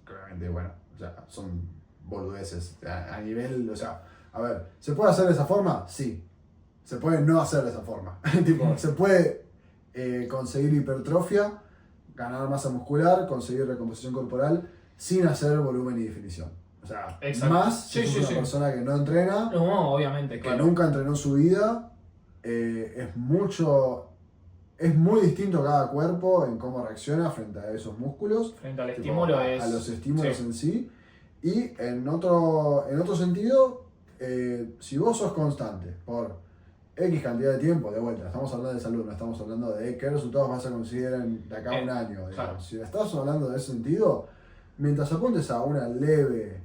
S1: Claramente, bueno, o sea, son boludeces. A nivel, o sea, a ver, ¿se puede hacer de esa forma? Sí. Se puede no hacer de esa forma. Tipo, se puede conseguir hipertrofia, ganar masa muscular, conseguir recomposición corporal sin hacer volumen y definición. O sea,
S2: Exacto.
S1: más si
S2: Sí,
S1: sos
S2: sí,
S1: una
S2: sí.
S1: persona que no entrena,
S2: No, obviamente,
S1: que
S2: claro.
S1: nunca entrenó en su vida, es muy distinto cada cuerpo en cómo reacciona frente a esos músculos.
S2: Frente al
S1: Tipo,
S2: estímulo
S1: a
S2: es.
S1: los estímulos
S2: sí.
S1: en sí. Y en otro sentido, si vos sos constante por X cantidad de tiempo, de vuelta, estamos hablando de salud, no estamos hablando de qué resultados vas a conseguir de acá a un año. Digamos.
S2: Claro.
S1: Si estás hablando de ese sentido, mientras apuntes a una leve,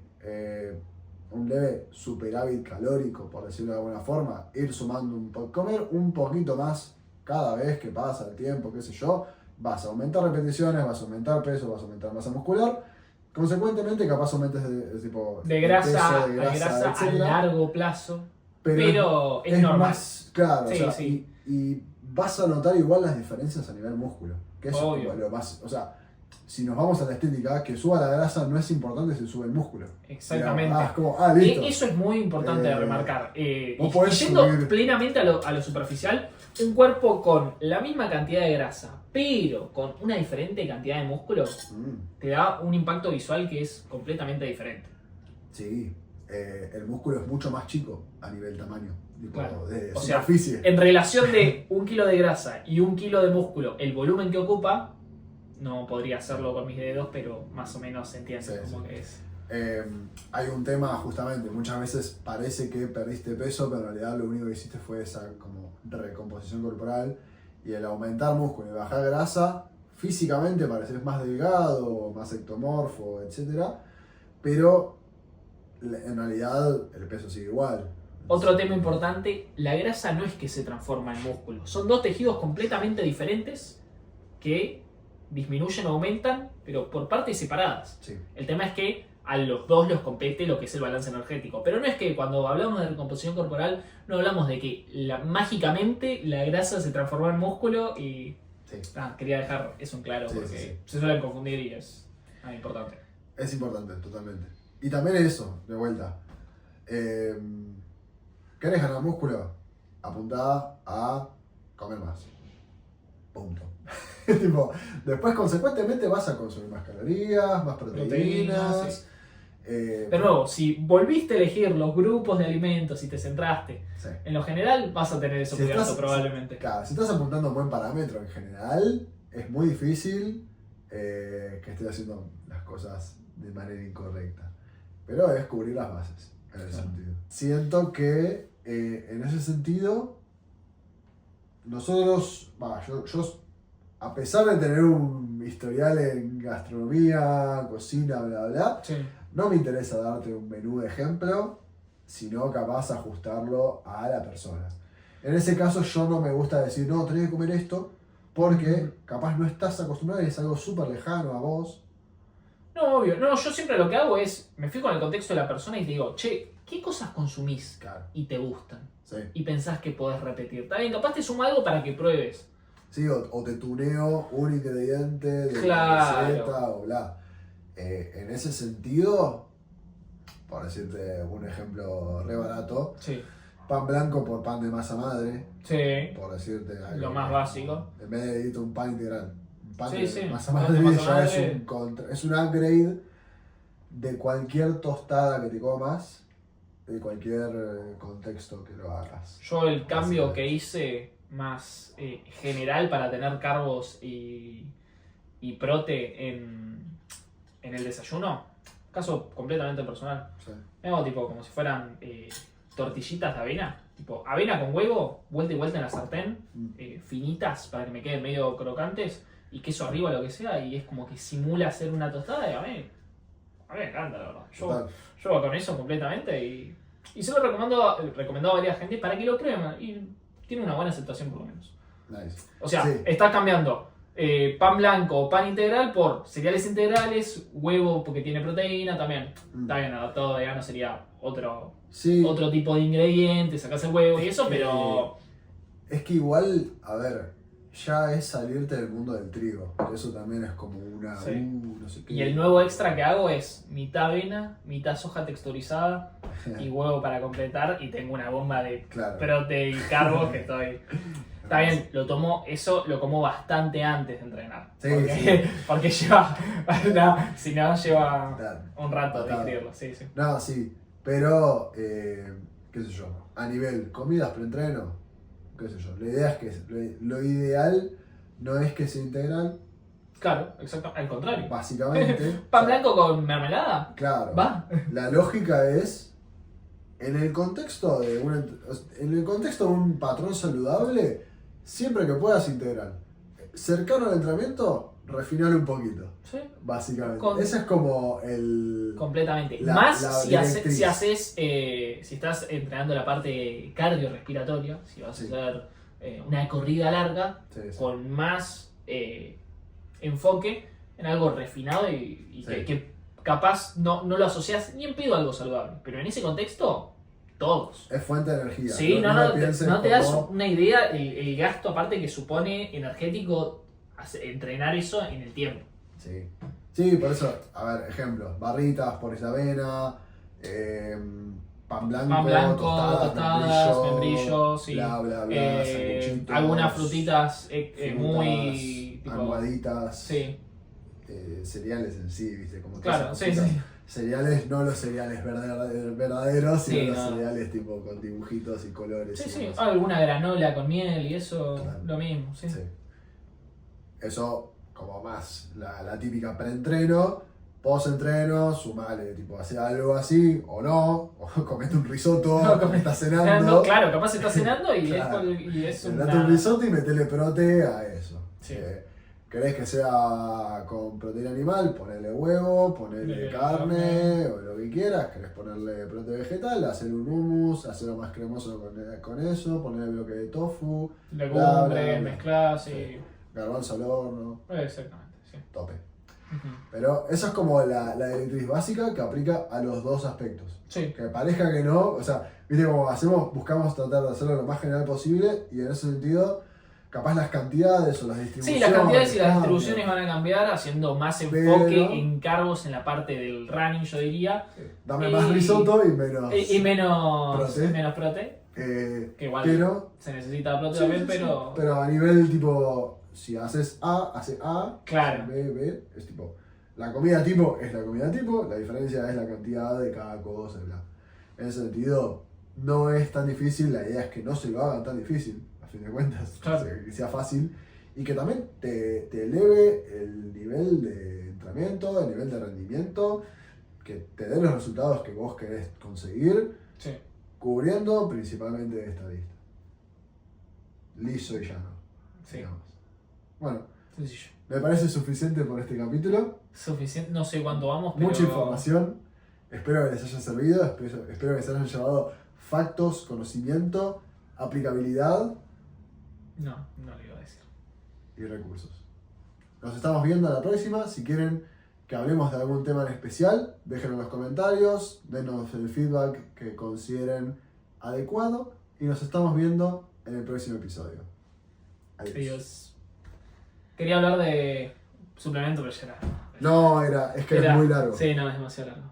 S1: un leve superávit calórico, por decirlo de alguna forma, ir sumando comer un poquito más cada vez que pasa el tiempo, qué sé yo, vas a aumentar repeticiones, vas a aumentar peso, vas a aumentar masa muscular. Consecuentemente, capaz aumentes
S2: De grasa,
S1: peso,
S2: a grasa a
S1: etcétera,
S2: largo plazo. Pero es normal.
S1: más claro,
S2: Sí,
S1: o sea,
S2: sí.
S1: y vas a notar igual las diferencias a nivel músculo. Que eso es
S2: Obvio.
S1: como lo más. O sea, si nos vamos a la estética, que suba la grasa no es importante si sube el músculo.
S2: Exactamente.
S1: Es como, listo.
S2: Eso es muy importante de remarcar.
S1: vos
S2: Yendo
S1: subir...
S2: plenamente a lo superficial, un cuerpo con la misma cantidad de grasa, pero con una diferente cantidad de músculo, te da un impacto visual que es completamente diferente.
S1: Sí, el músculo es mucho más chico a nivel tamaño, tipo,
S2: Claro.
S1: de
S2: O sea,
S1: superficie.
S2: en relación de 1 kilo de grasa y 1 kilo de músculo, el volumen que ocupa, no podría hacerlo con mis dedos, pero más o menos se entiende cómo que es.
S1: Hay un tema justamente, muchas veces parece que perdiste peso, pero en realidad lo único que hiciste fue esa como recomposición corporal, y el aumentar músculo y bajar grasa, físicamente pareces más delgado, más ectomorfo, etc. Pero en realidad el peso sigue igual.
S2: Otro tema importante, la grasa no es que se transforma en músculo, son dos tejidos completamente diferentes que disminuyen o aumentan, pero por partes separadas.
S1: Sí.
S2: El tema es que a los dos los compete lo que es el balance energético. Pero no es que cuando hablamos de recomposición corporal, no hablamos de que mágicamente la grasa se transforma en músculo y...
S1: Sí.
S2: Quería dejar eso en claro porque se suelen confundir y es importante.
S1: Es importante, totalmente. Y también eso, de vuelta. ¿Querés ganar músculo? Apuntada a comer más. Punto. Tipo, después consecuentemente vas a consumir más calorías, más proteínas.
S2: Sí. De nuevo, si volviste a elegir los grupos de alimentos y te centraste en lo general, vas a tener eso cubierto probablemente.
S1: Claro, si estás apuntando a un buen parámetro en general, es muy difícil que estés haciendo las cosas de manera incorrecta. Pero es cubrir las bases, en ese sentido. Siento que en ese sentido, nosotros, yo a pesar de tener un historial en gastronomía, cocina, bla, bla,
S2: sí,
S1: no me interesa darte un menú de ejemplo, sino capaz ajustarlo a la persona. En ese caso yo no me gusta decir, no, tenés que comer esto, porque capaz no estás acostumbrado y es algo súper lejano a vos.
S2: No, obvio. No, yo siempre lo que hago es, me fijo en el contexto de la persona y te digo, che, ¿qué cosas consumís y te gustan?
S1: Sí.
S2: Y pensás que podés repetir. Está bien, capaz te suma algo para que pruebes.
S1: Sí, o te tuneo un ingrediente de
S2: Claro.
S1: receta o bla. En ese sentido, por decirte un ejemplo re barato,
S2: Sí.
S1: pan blanco por pan de masa madre,
S2: Sí.
S1: por decirte algo.
S2: Lo más básico.
S1: En vez de irte un pan integral. Un pan
S2: Sí,
S1: de
S2: sí.
S1: masa
S2: Pan
S1: madre,
S2: de masa
S1: ya
S2: madre.
S1: es un upgrade de cualquier tostada que te comas, de cualquier contexto que lo hagas.
S2: Yo el cambio que hice más general para tener carbos y prote en el desayuno, caso completamente personal.
S1: Sí.
S2: Me hago tipo como si fueran tortillitas de avena, tipo avena con huevo, vuelta y vuelta en la sartén, finitas para que me queden medio crocantes y queso arriba, lo que sea, y es como que simula hacer una tostada y a mí me encanta, la verdad. Yo voy con eso completamente y se lo recomendado a varias gente para que lo prueben y tiene una buena aceptación por lo menos.
S1: Nice.
S2: O sea,
S1: Sí.
S2: estás cambiando pan blanco o pan integral por cereales integrales, huevo porque tiene proteína también. Está bien, adaptado vegano sería otro tipo de ingredientes, sacás el huevo y eso, pero...
S1: Es que igual, a ver, ya es salirte del mundo del trigo. Eso también es como una...
S2: Sí.
S1: no sé qué.
S2: Y el nuevo extra que hago es mitad avena, mitad soja texturizada y huevo para completar y tengo una bomba de prote y carbos que estoy... Está bien, eso lo como bastante antes de entrenar. Porque lleva, si no, lleva un rato de digerirlo. Sí.
S1: No, sí, pero, qué sé yo, a nivel comidas preentreno, qué sé yo, la idea es que lo ideal no es que sea integral.
S2: Claro, exacto, al contrario.
S1: Básicamente.
S2: ¿Pan blanco con mermelada?
S1: Claro.
S2: ¿Va?
S1: La lógica es, en el contexto de un patrón saludable, siempre que puedas integral. Cercano al entrenamiento, refinarlo un poquito.
S2: Sí.
S1: Básicamente. Ese es como el...
S2: Completamente.
S1: La
S2: si estás entrenando la parte cardiorrespiratoria, si vas a hacer una corrida larga, con más enfoque en algo refinado y que capaz no lo asocias ni en pedo a algo saludable. Pero en ese contexto... Todos.
S1: Es fuente de energía.
S2: Sí, no te das una idea el gasto aparte que supone energético entrenar eso en el tiempo.
S1: Sí. Sí, por eso, a ver, ejemplos. Barritas, por esa avena, pan blanco, tostadas,
S2: membrillo, sí.
S1: bla, bla, bla, sanguchitos,
S2: algunas frutitas
S1: frutas,
S2: muy... tipo,
S1: almohaditas,
S2: sí,
S1: cereales en sí, ¿viste? Como todas
S2: claro,
S1: esas
S2: sí,
S1: cositas.
S2: sí.
S1: Cereales, no los cereales verdaderos,
S2: Sí,
S1: sino los
S2: no.
S1: cereales tipo con dibujitos y colores.
S2: Sí,
S1: y
S2: sí,
S1: demás.
S2: alguna granola con miel y eso,
S1: Claro.
S2: lo mismo, sí.
S1: Sí. Eso como más la típica preentreno, post-entreno, sumale, tipo, hacer algo así o no, o comete un risotto,
S2: No,
S1: como estás cenando.
S2: Claro, capaz estás cenando y,
S1: Claro.
S2: es
S1: Date un risotto y metele prote a eso.
S2: Sí.
S1: ¿Querés que sea con proteína animal? Ponele huevo, ponele carne o lo que quieras. ¿Querés ponerle prote vegetal? Hacer un hummus, hacerlo más cremoso con eso, ponerle bloque de tofu.
S2: Legumbres, mezclar, sí.
S1: Garbanzo al horno.
S2: Exactamente, sí.
S1: Tope.
S2: Ujú.
S1: Pero eso es como la directriz básica que aplica a los dos aspectos.
S2: Sí,
S1: Que parezca que no, o sea, viste como buscamos tratar de hacerlo lo más general posible y en ese sentido, capaz las cantidades o las distribuciones.
S2: sí, las cantidades y las
S1: cambian.
S2: distribuciones van a cambiar haciendo más enfoque
S1: Pero-
S2: en cargos en la parte del running, yo diría.
S1: Dame más risotto y menos.
S2: Y menos
S1: Prote.
S2: menos prote, que igual
S1: pero,
S2: se necesita prote
S1: sí,
S2: también,
S1: sí, sí.
S2: pero...
S1: Pero a nivel tipo, si haces A, hace A,
S2: Claro.
S1: B, B, es tipo. La comida tipo es la comida tipo, la diferencia es la cantidad de cada cosa, bla. En ese sentido, no es tan difícil, la idea es que no se lo hagan tan difícil, a fin de cuentas,
S2: Claro.
S1: que sea fácil y que también te eleve el nivel de entrenamiento, el nivel de rendimiento, que te dé los resultados que vos querés conseguir,
S2: Sí,
S1: cubriendo principalmente esta lista. Liso y llano,
S2: sí,
S1: digamos. Bueno,
S2: sencillo.
S1: me parece suficiente por este capítulo.
S2: Suficiente, no sé cuánto vamos, pero...
S1: Mucha información. Espero que les haya servido. Espero que se hayan llevado factos, conocimiento, aplicabilidad
S2: No, no le iba a decir.
S1: y recursos. Nos estamos viendo a la próxima. Si quieren que hablemos de algún tema en especial, déjenlo en los comentarios, denos el feedback que consideren adecuado y nos estamos viendo en el próximo episodio. Adiós.
S2: Adiós. Quería hablar de suplemento, pero ya era...
S1: No, es que es muy largo.
S2: Sí, no, es demasiado largo.